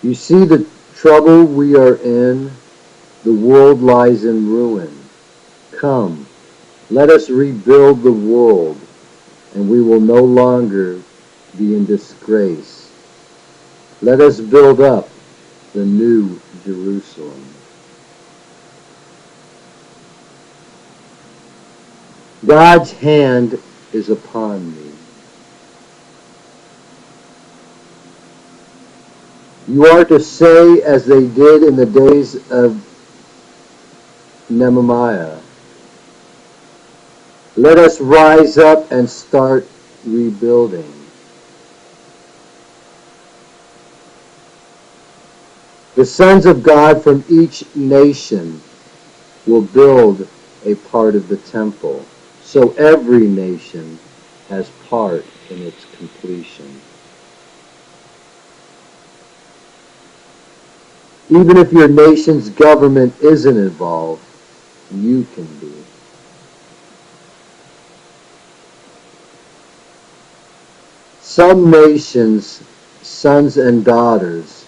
You see the trouble we are in? The world lies in ruin. Come, let us rebuild the world, and we will no longer be in disgrace. Let us build up the new Jerusalem. God's hand is upon me. You are to say as they did in the days of Nehemiah, let us rise up and start rebuilding. The sons of God from each nation will build a part of the temple, so every nation has part in its completion. Even if your nation's government isn't involved, you can be. Some nations' sons and daughters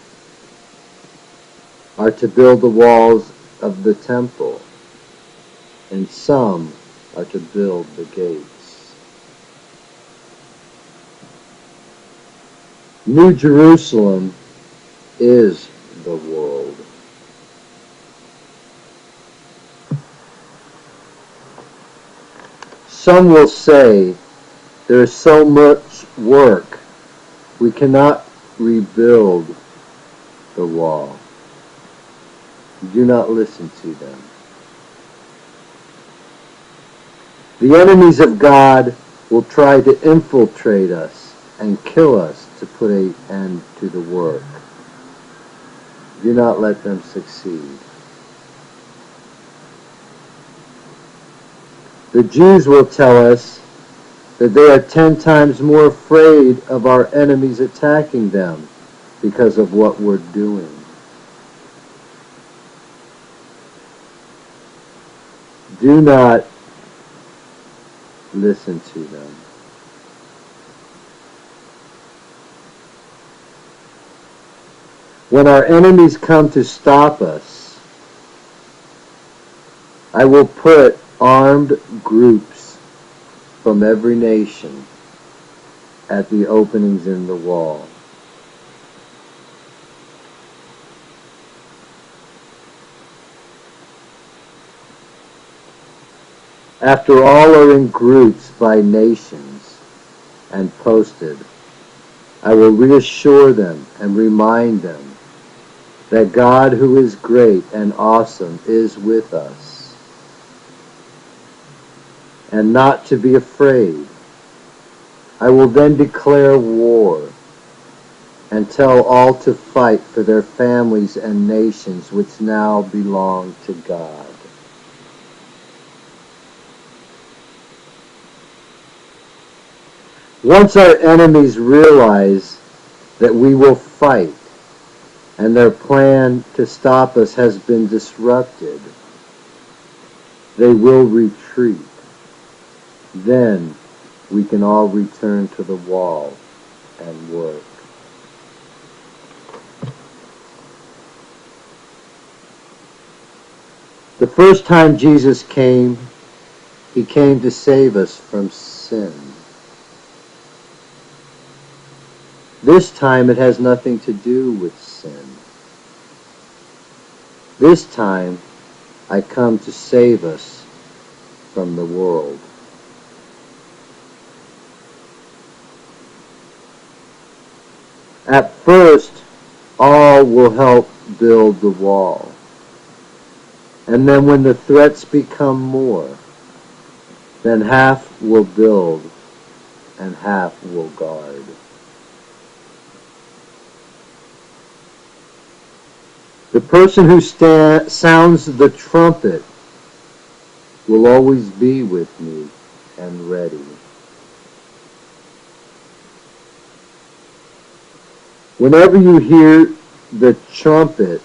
are to build the walls of the temple, and some are to build the gates. New Jerusalem is the world. Some will say, there is so much work, we cannot rebuild the wall. Do not listen to them. The enemies of God will try to infiltrate us and kill us to put an end to the work. Do not let them succeed. The Jews will tell us that they are 10 times more afraid of our enemies attacking them because of what we're doing. Do not listen to them. When our enemies come to stop us, I will put armed groups from every nation at the openings in the wall. After all are in groups by nations and posted, I will reassure them and remind them that God, who is great and awesome, is with us, and not to be afraid. I will then declare war and tell all to fight for their families and nations which now belong to God. Once our enemies realize that we will fight and their plan to stop us has been disrupted, they will retreat. Then we can all return to the wall and work. The first time Jesus came, he came to save us from sin. This time it has nothing to do with sin. This time I come to save us from the world. At first, all will help build the wall. And then when the threats become more, then half will build and half will guard. The person who sounds the trumpet will always be with me and ready. Whenever you hear the trumpet,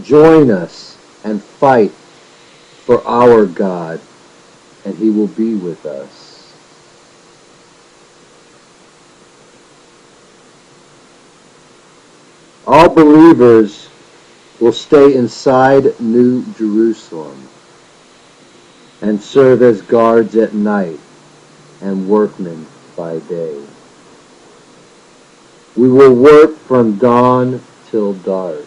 join us and fight for our God, and he will be with us. All believers will stay inside New Jerusalem and serve as guards at night and workmen by day. We will work from dawn till dark.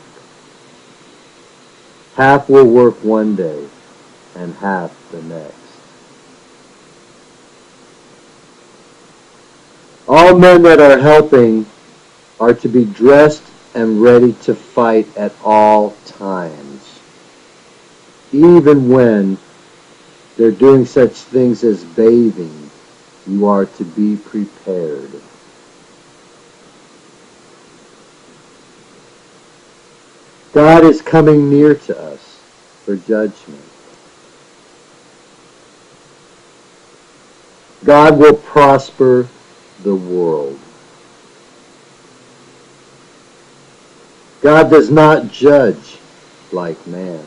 Half will work one day and half the next. All men that are helping are to be dressed and ready to fight at all times, even when they're doing such things as bathing. You are to be prepared. God is coming near to us for judgment. God will prosper the world. God does not judge like man.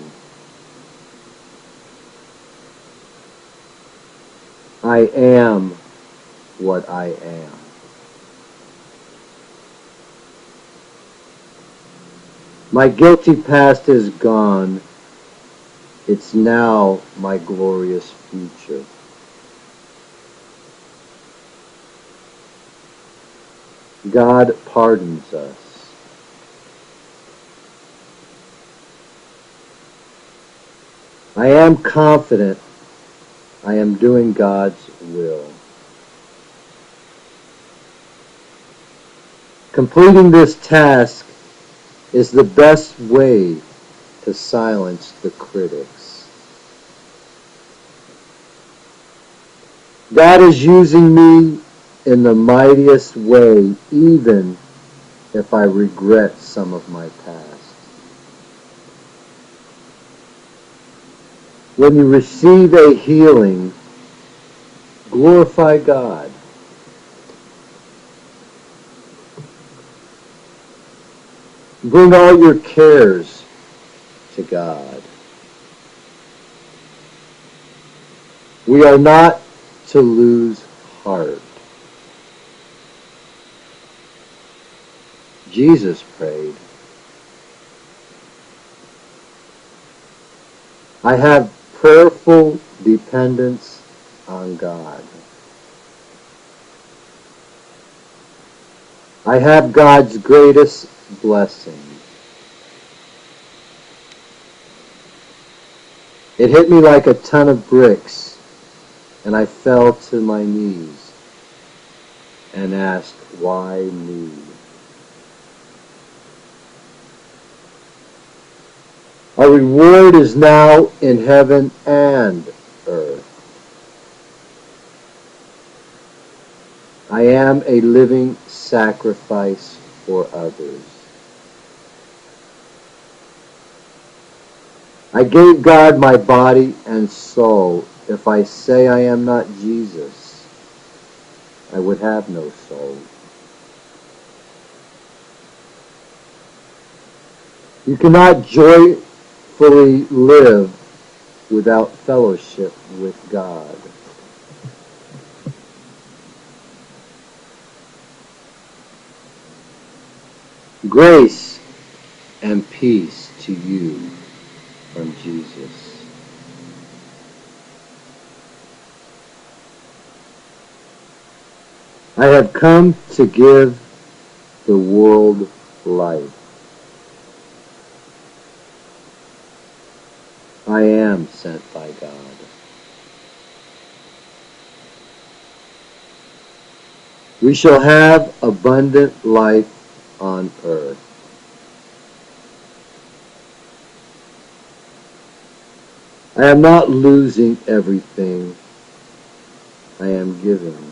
I am what I am. My guilty past is gone. It's now my glorious future. God pardons us. I am confident I am doing God's will. Completing this task is the best way to silence the critics. God is using me in the mightiest way, even if I regret some of my past. When you receive a healing, glorify God. Bring all your cares to God. We are not to lose heart. Jesus prayed, I have prayerful dependence on God. I have God's greatest blessing. It hit me like a ton of bricks, and I fell to my knees and asked, why me? Our reward is now in heaven and earth. I am a living sacrifice for others. I gave God my body and soul. If I say I am not Jesus, I would have no soul. You cannot joyfully live without fellowship with God. Grace and peace to you from Jesus. I have come to give the world life. I am sent by God. We shall have abundant life on earth. I am not losing everything. I am giving.